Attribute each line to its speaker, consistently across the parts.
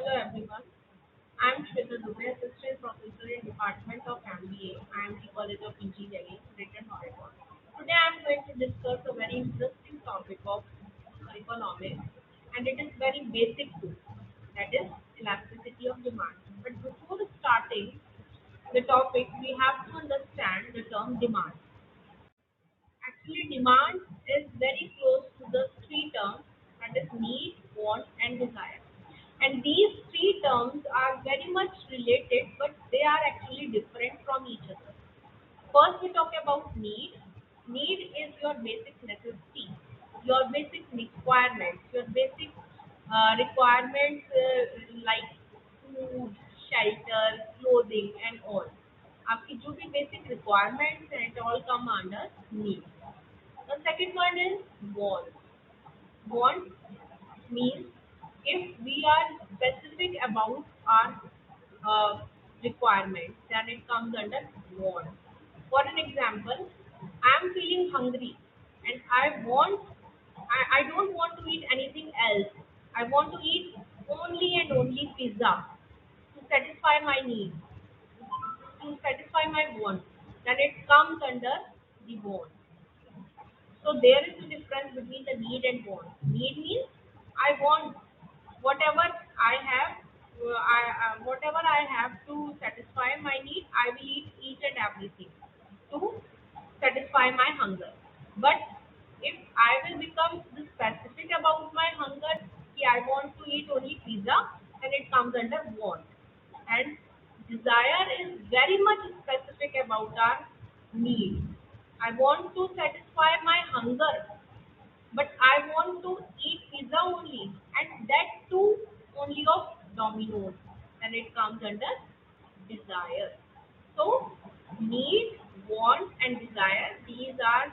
Speaker 1: Hello everyone. I'm Shweta Dubey, Assistant Professor in Department of MBA, IIMT College of Engineering, Greater Noida. Today I'm going to discuss a very interesting topic of economics, and it is very basic too. That is elasticity of demand. But before starting the topic, we have to understand the term demand. Actually, demand is very close to the three terms, that is need, want, and desire. And these three terms are very much related, but they are actually different from each other. First, we talk about need. Need is your basic necessity, your basic requirements, your basic requirements like food, shelter, clothing, and all. आपकी जो भी basic requirements हैं, it all come under need. The second one is want. Want means if we are specific about our requirements, then it comes under want. For an example, I am feeling hungry and I don't want to eat anything else. I want to eat only and only pizza to satisfy my needs, to satisfy my want. Then it comes under the want. So there is a difference between the need and want. Need means I want whatever I have, whatever I have to satisfy my need. I will eat each and everything to satisfy my hunger. But if I will become specific about my hunger, कि I want to eat only pizza, then it comes under want. And desire is very much specific about our need. I want to satisfy my hunger, but I want to eat pizza only, and that too only of Domino's, and it comes under desire. So, need, want, and desire, these are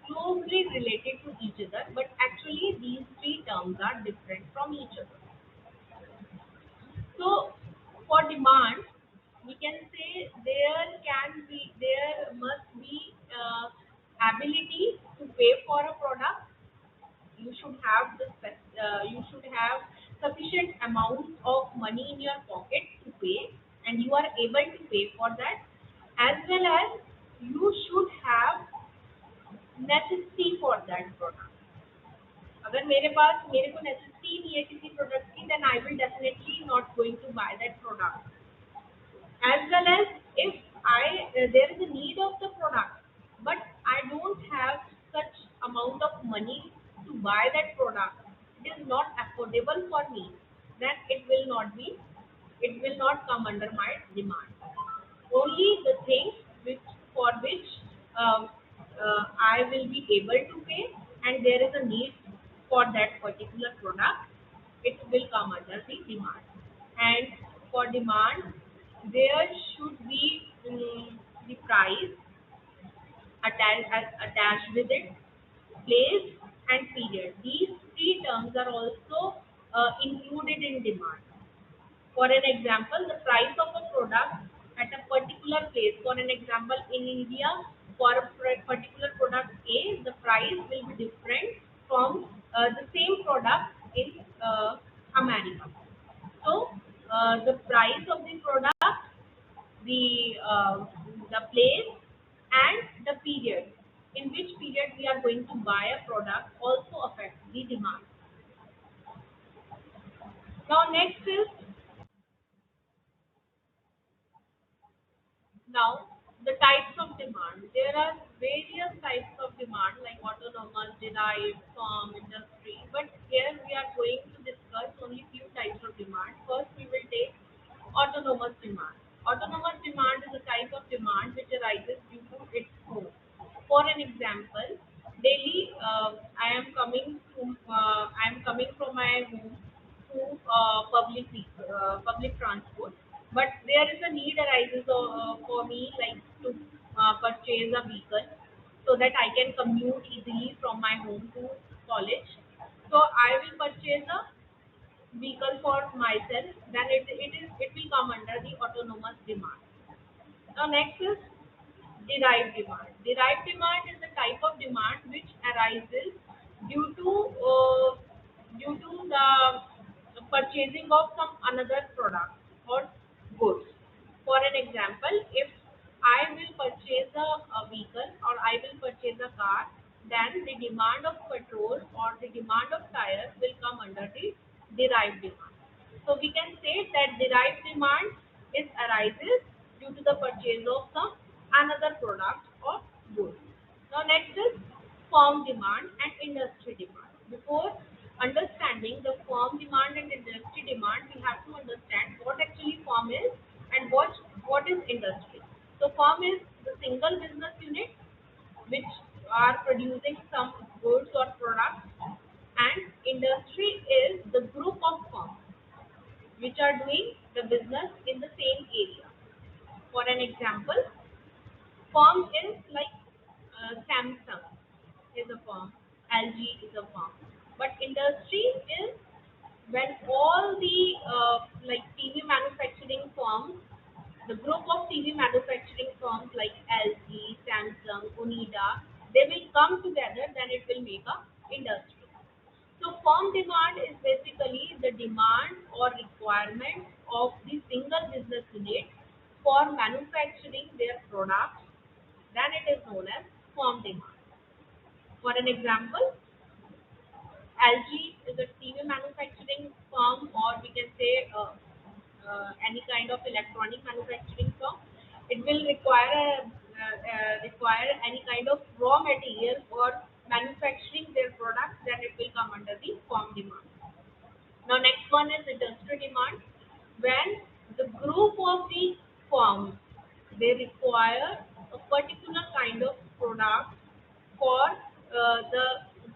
Speaker 1: closely related to each other, but actually these three terms are different from each other. So, for demand, we can say there must be ability to pay for a product. You should have you should have sufficient amount of money in your pocket to pay, and you are able to pay for that, as well as you should have necessity for that product. अगर मेरे को necessity नहीं है किसी product की, then I will definitely not going to buy that product. As well as if there is a need of the product, but I don't have such amount of money to buy that product, it is not affordable for me, then it will not come under my demand. Only the things which um, I will be able to pay, and there is a need for that particular product, it will come under the demand. And for demand, there should be the price attached with it, place, and period. These three terms are also included in demand. For an example, the price of a product at a particular place. For an example, in India, for a particular product A, the price will be different from the same product in America. So, the price of the product, the uh, the place, and the period in which period we are going to buy a product also affects the demand. Now, next is Now, the types of demand. There are various types of demand like autonomous, derived, firm, industry. But here we are going to discuss only few types of demand. First, we will take autonomous demand. Autonomous demand is a type of demand which arises due to its own. For an example, daily I am coming from my home to public transport, but there is a need arises for me like to purchase a vehicle so that I can commute easily from my home to college. So I will purchase a vehicle for myself. Then it will come under the autonomous demand. Now next is derived demand. Derived demand is a type of demand which arises due to uh, due to the purchasing of some another product or goods. For an example, if I will purchase a vehicle or I will purchase a car, then the demand of petrol or the demand of tires will come under the derived demand. So we can say that derived demand is arises due to the purchase of some another product or good. Now next is firm demand and industry demand. Before understanding the firm demand and industry demand, we have to understand what actually firm is and what is industry. So firm is the single business unit which are producing some goods or products, and industry is the group of firms which are doing the business in the same area. For an example, firm is like Samsung is a firm, LG is a firm, but industry is when all the like TV manufacturing firms, the group of TV manufacturing firms like LG, Samsung, Onida, they will come together, then it will make a industry. So firm demand is basically the demand or requirement of the single business unit for manufacturing their products, then it is known as firm demand. For an example, LG is a TV manufacturing firm, or we can say any kind of electronic manufacturing firm. It will require any kind of raw material for manufacturing their products. Then it will come under the firm demand. Now next one is industrial demand. When the group of the firms, they require a particular kind of product for the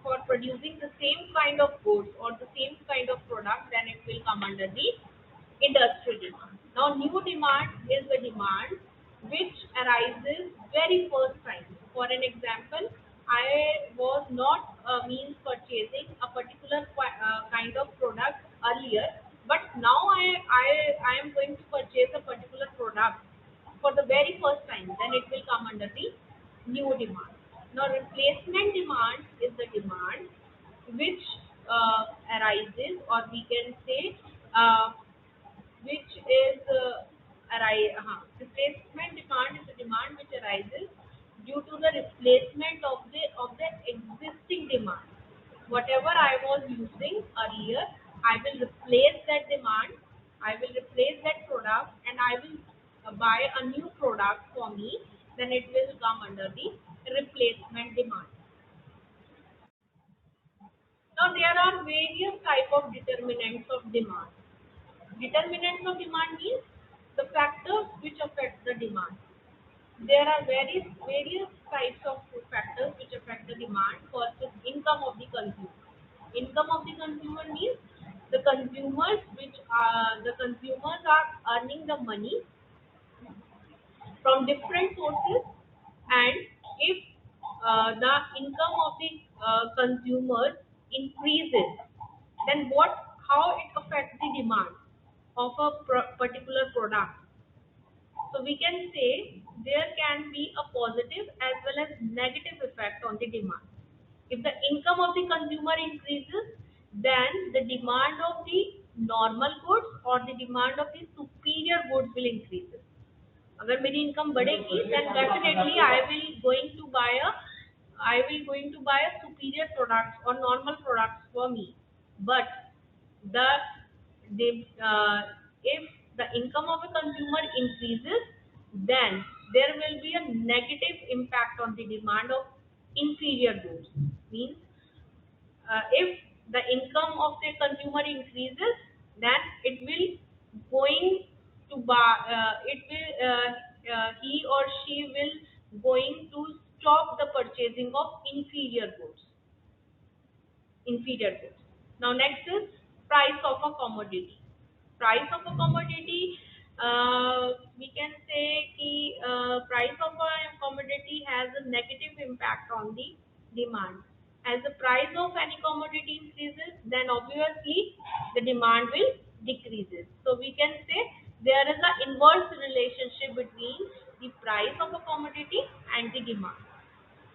Speaker 1: for producing the same kind of goods or the same kind of product, then it will come under the industrial demand. Now new demand is the demand which arises very first time. For an example, I was not means purchasing a particular kind of product earlier, but now I am going to purchase a particular product for the very first time. Then it will come under the new demand. Now replacement demand is the demand which arises, or we can say which is replacement demand is a demand which arises due to the replacement of the existing demand. Whatever I was using earlier, I will replace that demand, I will replace that product, and I will buy a new product for me, then it will come under the replacement demand. Now there are various type of determinants of demand. Determinants of demand means the factors which affect the demand. There are various types of factors which affect the demand. First is income of the consumer. Income of the consumer means the consumers are earning the money from different sources, and if the income of the consumers increases, then how it affects the demand of a particular product. So we can say there can be a positive as well as negative effect on the demand. If the income of the consumer increases, then the demand of the normal goods or the demand of the superior goods will increase. अगर मेरी income बढ़ेगी, then definitely I will going to buy a superior products or normal products for me. But the if the income of a consumer increases, then there will be a negative impact on the demand of inferior goods. Means if the income of the consumer increases, then it will going to buy it will he or she will going to stop the purchasing of inferior goods. Now next is price of a commodity. Price of a commodity, we can say price of a commodity has a negative impact on the demand. As the price of any commodity increases, then obviously the demand will decreases. So we can say there is an inverse relationship between the price of a commodity and the demand.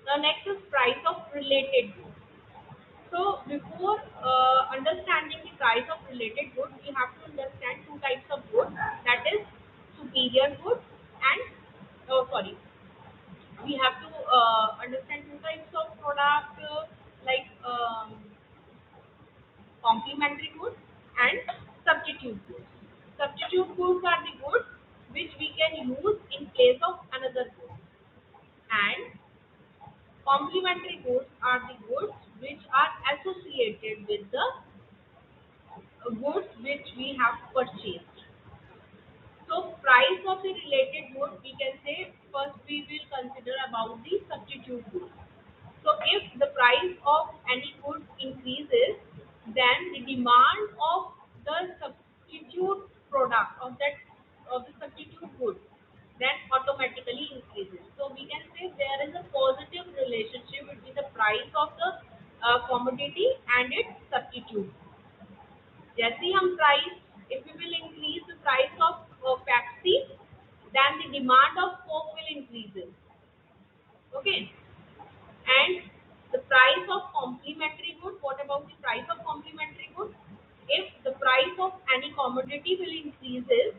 Speaker 1: Now next is price of related goods. So before understanding the price of related goods, we have to understand two types of goods. That is superior goods and sorry, we have to understand two types of product like complementary goods and substitute goods. Substitute goods are the goods which we can use in place of another good, and complementary goods are the goods which are associated with the goods which we have purchased. So price of the related good, we can say first we will consider about the substitute good. So if the price of any good increases, then the demand of the substitute product of the substitute good then automatically increases. So we can say there is a positive relationship between the price of the commodity and its substitute. जैसे ही हम price if we will increase the price of Pepsi, then the demand of Coke will increase. Okay, and the price of complementary good. What about the price of complementary good? If the price of any commodity will increases,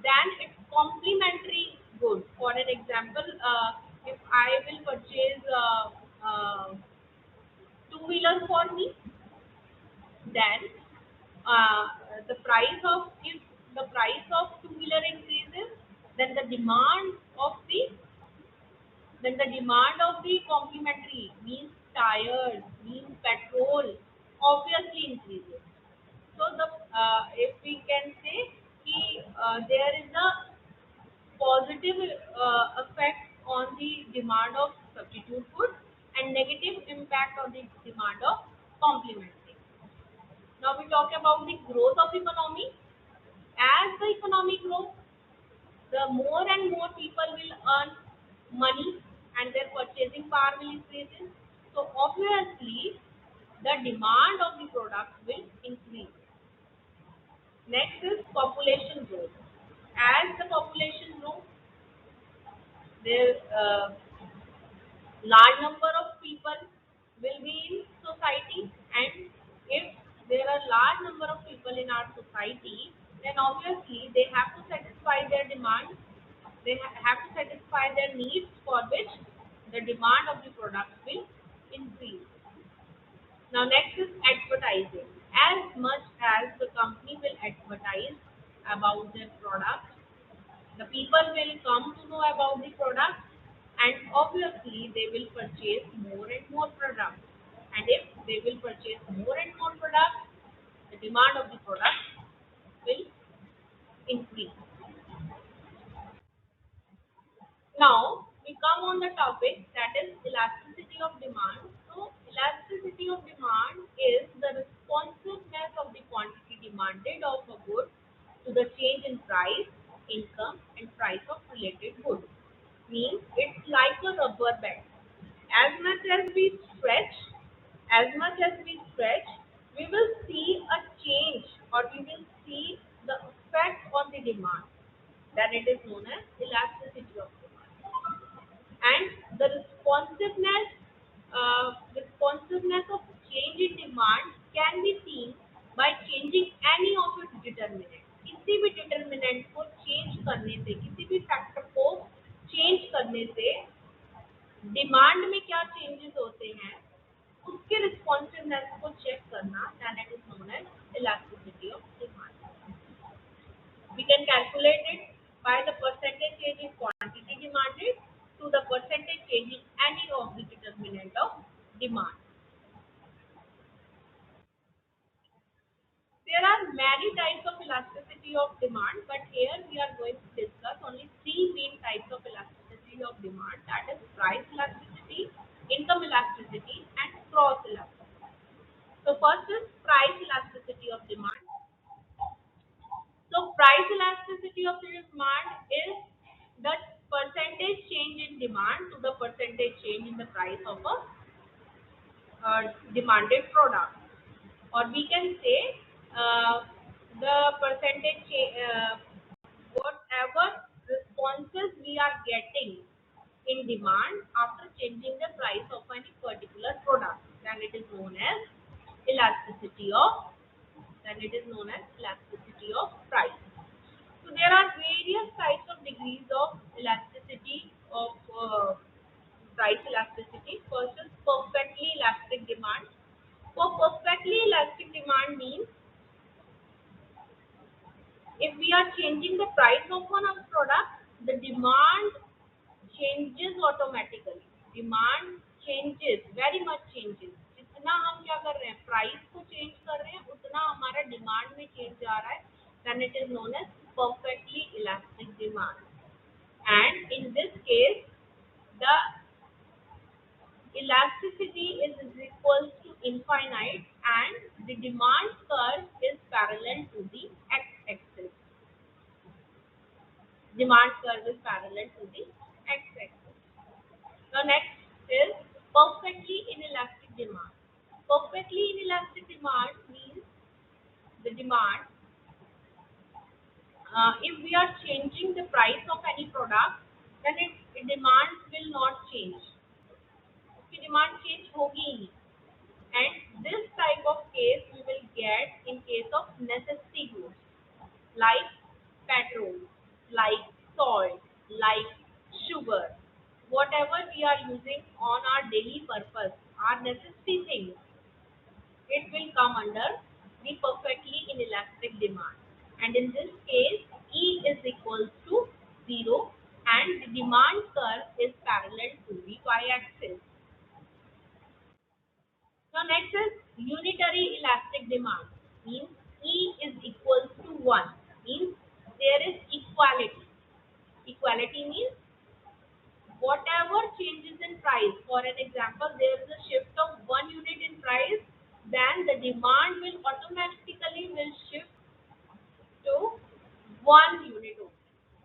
Speaker 1: then its complementary good. For an example, if I will purchase two-wheeler for me, then uh, the price of if the price of two-wheeler increases, then the demand of the complementary means tires, means petrol, obviously increases. So the if we can say there is a positive effect on the demand of substitute goods and negative impact on the demand of complementary. Now we talk about the growth of economy. As the economy grows, the more and more people will earn money and their purchasing power will increase. So obviously the demand of the product will increase. Next is population growth. As the population grows, there large number of people will be in society, and if there are large number of people in our society, then obviously they have to satisfy their demands. They have to satisfy their needs, for which the demand of the product will increase. Now next is advertising. As much as the company will advertise about their product, the people will come to know about the product, and obviously they will purchase more and more products. And if they will purchase more and more products, the demand of the product will increase. Now we come on the topic that is elasticity of demand. So elasticity of demand is the responsiveness of the quantity demanded of a good to the change in price, income, and price of related goods. Means it's like a rubber band. As much as we stretch, as much as we stretch, we will see a change, or we will see the effect on the demand. Then it is known as elasticity of demand. And the responsiveness of change in demand can be seen by changing any of its determinant. किसी भी determinant को change करने से, किसी भी factor को change करने से डिमांड में क्या चेंजेस होते हैं, उसके रिस्पॉन्सिवनेस को चेक करना, that is known as elasticity of demand. We can calculate it by the percentage change in quantity demanded to the percentage change in any of the determinant of demand. There are many types of elasticity of demand, but here we are going to discuss only three main types of elasticity of demand, that is price elasticity, income elasticity, and cross elasticity. So first is price elasticity of demand. So price elasticity of the demand is the percentage change in demand to the percentage change in the price of a demanded product, or we can say the whatever responses we are getting in demand after changing the price of any particular product, then it is known as elasticity of then it is known as elasticity of price. So there are various types of degrees of elasticity of price elasticity. First is perfectly elastic demand. For perfectly elastic demand means if we are changing the price of one of product, the demand changes automatically. Demand changes, very much changes. जितना हम क्या कर रहे हैं price को change कर रहे हैं उतना हमारा डिमांड में चेंज आ रहा है, then it is known as perfectly elastic demand. And in this case, the elasticity is equals to infinite and the demand curve is parallel to the x-axis. Demand curve is parallel to the x-axis. The next is perfectly inelastic demand. Perfectly inelastic demand means the demand, if we are changing the price of any product, then its demand will not change. उसकी demand change होगी ही नहीं. And this type of case we will get in case of necessity goods like petrol, like salt, like sugar. Whatever we are using on our daily purpose, our necessity things, it will come under the perfectly inelastic demand. And in this case, E is equals to 0 and the demand curve is parallel to the y-axis. Now next is unitary elastic demand. Means E is equals to 1. Means there is equality. Equality means whatever changes in price. For an example, there is a shift of 1 unit in price, then the demand will automatically will shift to 1 unit only.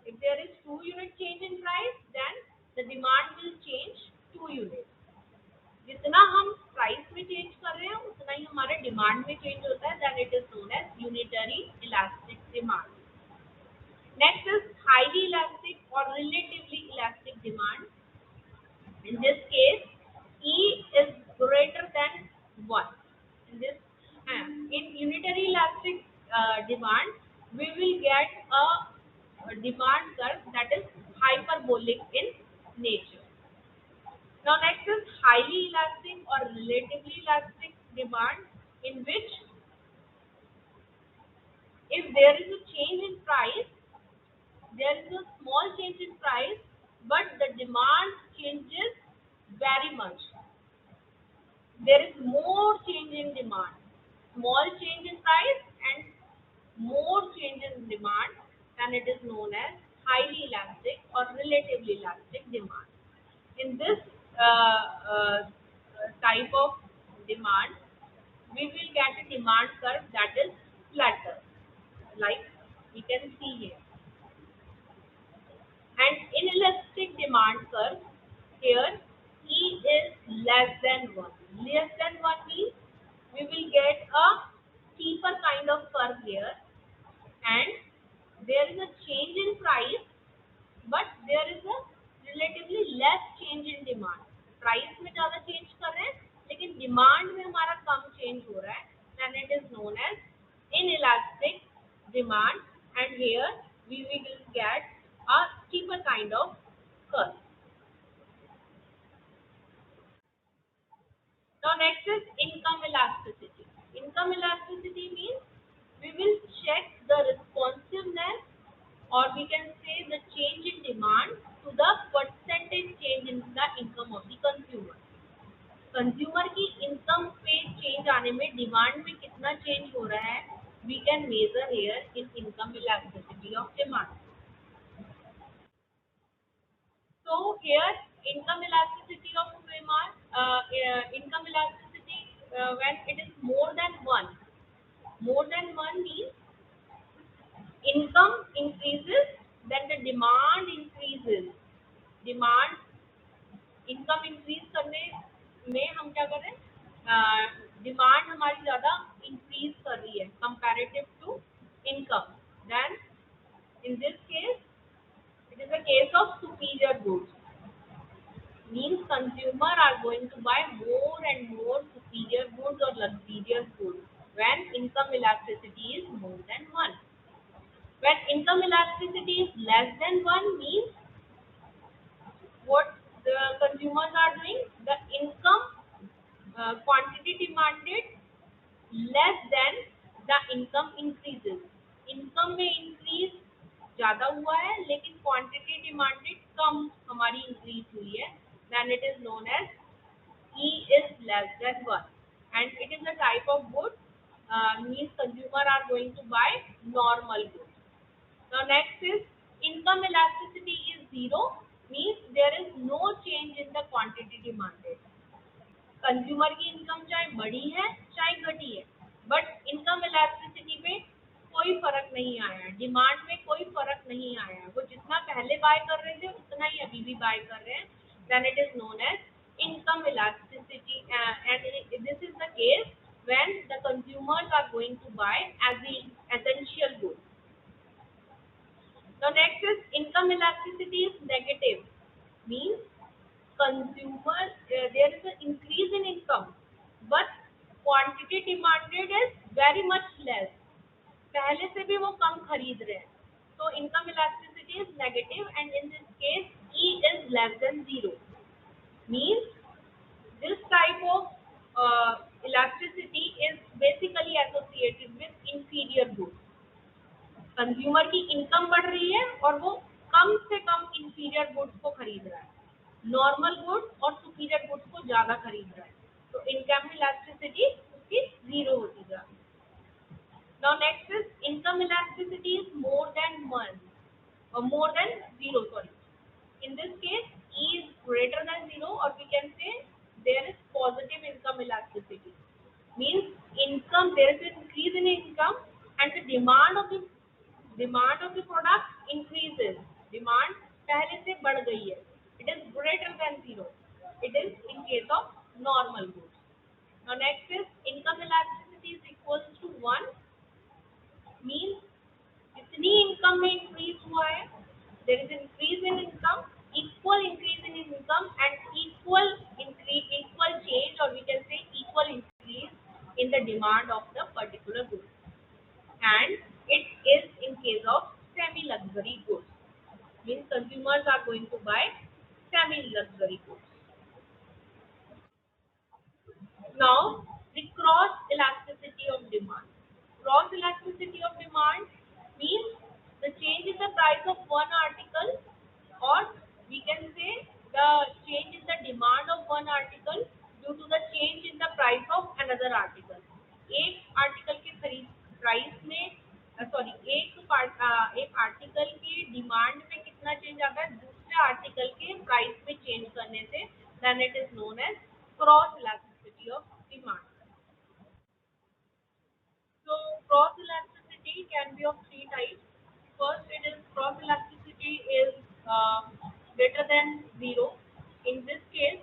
Speaker 1: If there is 2 unit change in price, then the demand will change 2 units. जितना हम price में change कर रहे हैं उतना ही हमारे demand में change होता है, then it is known as unitary elastic demand. Next is highly elastic or relatively elastic demand. In this case, E is greater than 1. In this, in unitary elastic demand, we will get a demand curve that is hyperbolic in nature. Now next is highly elastic or relatively elastic demand, in which if there is a change in price, there is a small change in price, but the demand changes very much. There is more change in demand, small change in price and more change in demand, and it is known as highly elastic or relatively elastic demand. In this type of demand, we will get a demand curve that is flatter, like we can see here. And inelastic demand curve, here E is less than 1. Less than 1 means we will get a steeper kind of curve here, and there is a change in price, but there is a relatively less change in demand. Price में ज़्यादा change कर रहे हैं लेकिन demand में हमारा कम change हो रहा है, then it is known as inelastic demand, and here we will get a steeper kind of curve. Now next is income elasticity. Income elasticity means we will check the responsiveness, or we can say the change in demand to the percentage change in the income of the consumer. Consumer की income पे change आने में demand में कितना change हो रहा है, we can measure here in income elasticity of demand. So here income elasticity of demand, income elasticity when it is more than 1. More than 1 means income increases, then the demand increases. Demand income increase करने में हम क्या कर रहे हैं, demand हमारी ज़्यादा increase कर रही है comparative to income, then in this case it is a case of superior goods. Means consumer are going to buy more and more superior goods or luxurious goods when income elasticity elasticity is more than 1. When income elasticity is less than 1 means what the consumers are doing, the income quantity demanded less than the income increases. Income में increase ज़्यादा हुआ है लेकिन quantity demanded कम हमारी increase हुई है, then it is known as E is less than 1, and it is a type of good, means consumer are going to buy normal goods. Now next is income elasticity is 0, means there is no change in the quantity demanded. Consumer की income चाहे बड़ी है चाहे घटी है, but income elasticity में कोई फर्क नहीं आया है, डिमांड में कोई फर्क नहीं आया है, वो जितना पहले बाय कर रहे थे उतना ही अभी भी बाय कर रहे हैं, then it is known as income elasticity, and this is the case when the consumers are going to buy as the essential good. Now next is income elasticity is negative, means consumer, there is an increase in income but quantity demanded is very much less, पहले से भी वो कम खरीद रहे हैं, तो income elasticity is negative and in this case E is less than 0, means this type of elasticity is basically associated with inferior goods. Consumer की income बढ़ रही है और वो कम से कम इंफीरियर गुड्स को खरीद रहा है, नॉर्मल गुड्स और सुपीरियर गुड्स को ज्यादा खरीद रहा है, तो इनकम इलास्टिसिटी उसकी 0 होती जा रही है. Now next is income elasticity is more than 1 or more than 0, sorry. In this case E is greater than 0 or we can say there is positive income elasticity, means income, there is an increase in income and the demand of the product increases, demand पहले से बढ़ गई है, it is greater than 0, it is in case of normal goods. Now next is income elasticity is equals to 1, means जितनी income में increase हुआ है, there is increase in income, equal increase in income and equal increase, equal change और we can say equal increase in the demand of the particular good, and it is in case of semi luxury goods, means consumers are going to buy semi luxury goods. Now the cross elasticity of demand. Cross elasticity of demand means the change in the price of one article, or we can say the change in the demand of one article due to the change in the price of another article. एक article के खरीद price में, sorry, एक article की demand में कितना change आता है दूसरे आर्टिकल के प्राइस में चेंज करने से, then it is known as cross elasticity of demand. So cross elasticity can be of three types. First, it is cross elasticity is greater than 0. In this case,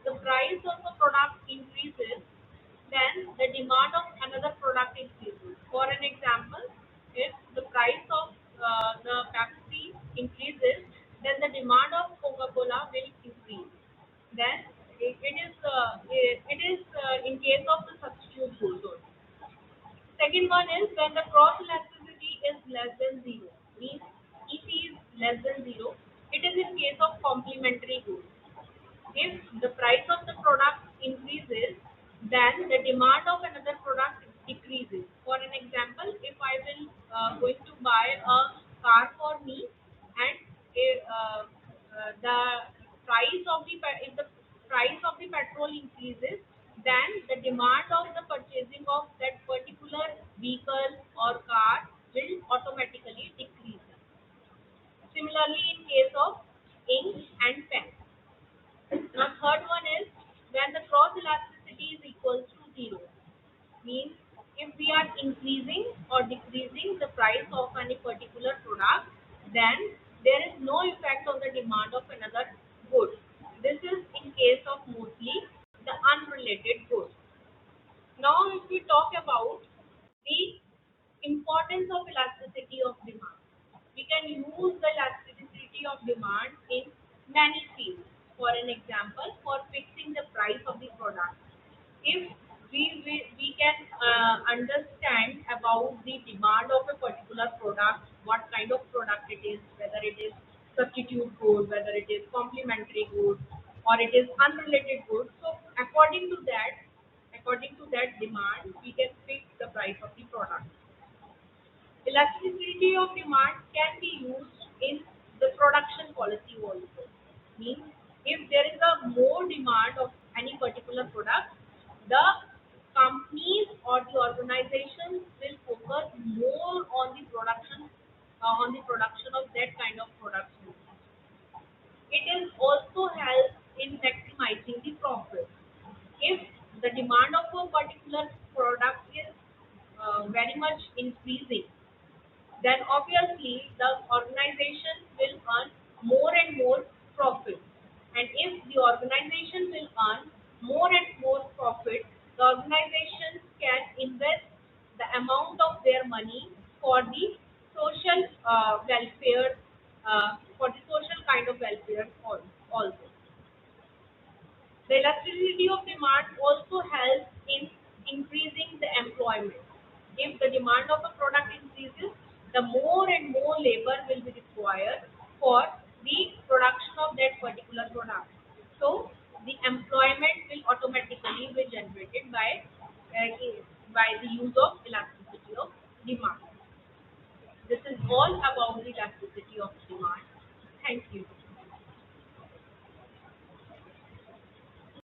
Speaker 1: the price of the product increases, then the demand of another product increases. For an example, if the price of the Pepsi increases, then the demand of Coca-Cola will increase. Then it is in case of the substitute goods. Second one is when the cross elasticity is less than 0, means if is less than 0, it is in case of complementary goods. If the price of the product increases, then the demand of another product decreases. For an example, if I will going to buy a car for me and the price of the if the price of the petrol increases, then the demand of the purchasing of that particular vehicle or car will automatically decrease. Similarly, in case of ink and pen. Now, third one is when the cross elasticity is equals to 0, means if we are increasing or decreasing the price of any particular product, then there is no effect on the demand of another good. This is in case of mostly the unrelated goods. Now, if we talk about the importance of elasticity of demand, we can use the elasticity of demand in many fields. For an example, for fixing the price of the product. If we can understand about the demand of a particular product, what kind of product it is, whether it is substitute good, whether it is complementary good, or it is unrelated good. So according to that demand, we can fix the price of the product. Elasticity of demand can be used in the production policy also. Means if there is a more demand of any particular product, the companies or the organizations will focus more on the production of that kind of products. It is also helps in maximizing the profit. If the demand of a particular product is very much increasing, then obviously the organization will earn more and more profit. And if the organization will earn more and more profit, the organization can invest the amount of their money for the social welfare, for the social kind of welfare also. The elasticity of demand also helps in increasing the employment. If the demand of a product increases, the more and more labor will be required for the production of that particular product. So the employment will automatically be generated by the use of elasticity of demand. This is all about the elasticity of demand. Thank you.